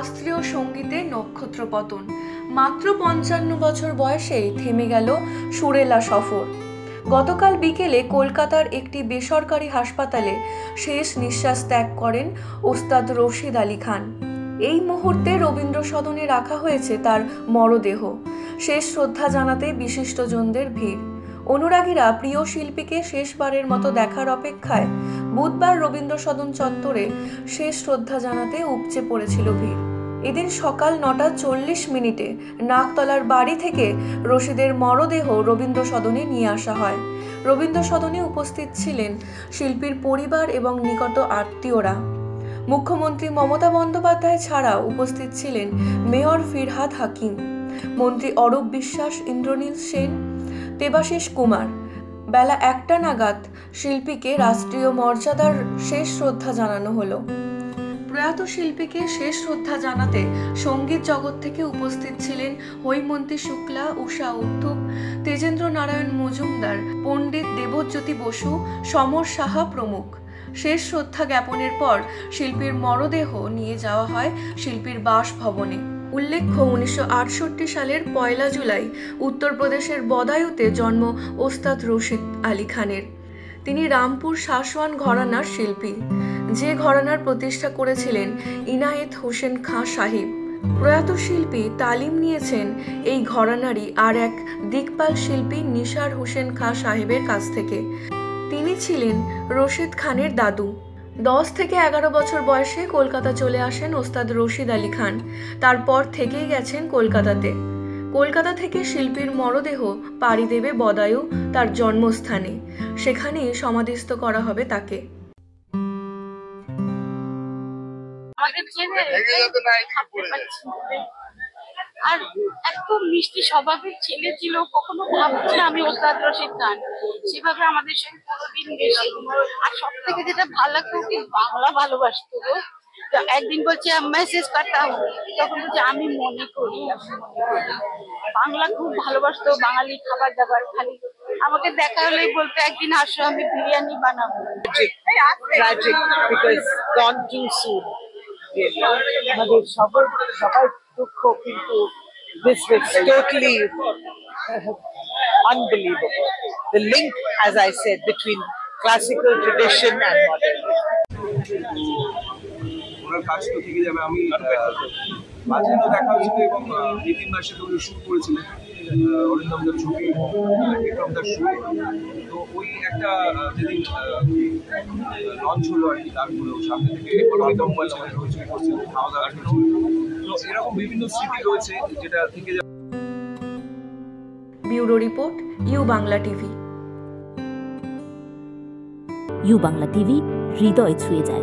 শাস্ত্রীয় সঙ্গীতে নক্ষত্র পতন। মাত্র 55 বছর বয়সেই থেমে গেল সুরেলা সফর। গতকাল বিকেলে কলকাতার একটি বেসরকারি হাসপাতালে শেষ নিঃশ্বাস ত্যাগ করেন ওস্তাদ রশিদ আলী খান। এই মুহূর্তে রবীন্দ্র সদনে রাখা হয়েছে তার মরদেহ। শেষ শ্রদ্ধা জানাতে বিশিষ্টজনদের ভিড়। অনুরাগীরা প্রিয় শিল্পীকে শেষবারের মতো দেখার অপেক্ষায় বুধবার রবীন্দ্র সদন চত্বরে শেষ শ্রদ্ধা জানাতে উপচে পড়েছিল ভিড়। এদিন সকাল 9:40 নাকতলার বাড়ি থেকে রশিদের মরদেহ রবীন্দ্র সদনে নিয়ে আসা হয়। রবীন্দ্র সদনে উপস্থিত ছিলেন শিল্পীর পরিবার এবং নিকট আত্মীয়রা। মুখ্যমন্ত্রী মমতা বন্দ্যোপাধ্যায় ছাড়াও উপস্থিত ছিলেন মেয়র ফিরহাদ হাকিম, মন্ত্রী অরূপ বিশ্বাস, ইন্দ্রনীল সেন, দেবাশিস কুমার। বেলা 1টা নাগাদ শিল্পীকে রাষ্ট্রীয় মর্যাদার শেষ শ্রদ্ধা জানানো হলো। প্রয়াত শিল্পীকে শেষ শ্রদ্ধা জানাতে সঙ্গীত জগৎ থেকে উপস্থিত ছিলেন হৈমন্তী শুক্লা, উষা উত্থুপ, তেজেন্দ্র নারায়ণ মজুমদার, পণ্ডিত দেবজ্যোতি বসু, সমর সাহা প্রমুখ। শেষ শ্রদ্ধা জ্ঞাপনের পর শিল্পীর মরদেহ নিয়ে যাওয়া হয় শিল্পীর বাসভবনে। উল্লেখ্য, 1968 সালের 1 জুলাই উত্তরপ্রদেশের বদায়ুতে জন্ম ওস্তাদ রশিদ আলী খানের। তিনি রামপুর শাসওয়ান ঘরানার শিল্পী, যে ঘরানার প্রতিষ্ঠা করেছিলেন ইনায়েত হোসেন খাঁ সাহিব। প্রয়াত শিল্পী তালিম নিয়েছেন এই ঘরানারই আর এক দিকপাল শিল্পী নিসার হোসেন খাঁ সাহেবের কাছ থেকে। তিনি ছিলেন রশিদ খানের দাদু। 10 থেকে 11 বছর বয়সে কলকাতা চলে আসেন ওস্তাদ রশিদ আলী খান। তারপর থেকেই গেছেন কলকাতাতে। কলকাতা থেকে শিল্পীর মরদেহ পাড়ি দেবে বদায়ু, তার জন্মস্থানে। সেখানেই সমাধিস্থ করা হবে তাকে। আর এত মিষ্টি স্বভাবের ছেলে ছিল, কখনো ভাবছি না আমি ওস্তাদ রশিদ খান সেভাবে আমাদের সঙ্গে কোনোদিন বেশি। আর সব থেকে যেটা ভালো লাগতো, কি বাংলা ভালোবাসতো গো। একদিন বলছে মেসেজ করতাম, তখন বলছে আমি মনে করি বাংলা খুব ভালোবাসতো। বাঙালি খাবার দাবার খালি আমাকে দেখা হলেই বলতো একদিন আসো, আমি বিরিয়ানি বানাবো। Tragic because gone too soon. আমাদের সবার দুঃখ, কিন্তু this was totally unbelievable. The link, as I said, between classical tradition and modern. ওনার কাজ তো থেকে যাবে। আমি মাঝে দেখা হয়েছিল এবং 2-3 মাস সাথে উনি শুট করেছিলেন অরিন্দমদার ছবি, বিক্রমদার শুট। তো ওই একটা যেদিন লঞ্চ হলো আর কি, তারপরে সামনে থেকে অরিন্দম হয়েছিল, খাওয়া দাওয়ার জন্য। তো এরকম বিভিন্ন স্মৃতি রয়েছে যেটা থেকে যাবে। Bureau report, U Bangla TV. U Bangla TV, হৃদয় ছুঁয়ে যায়।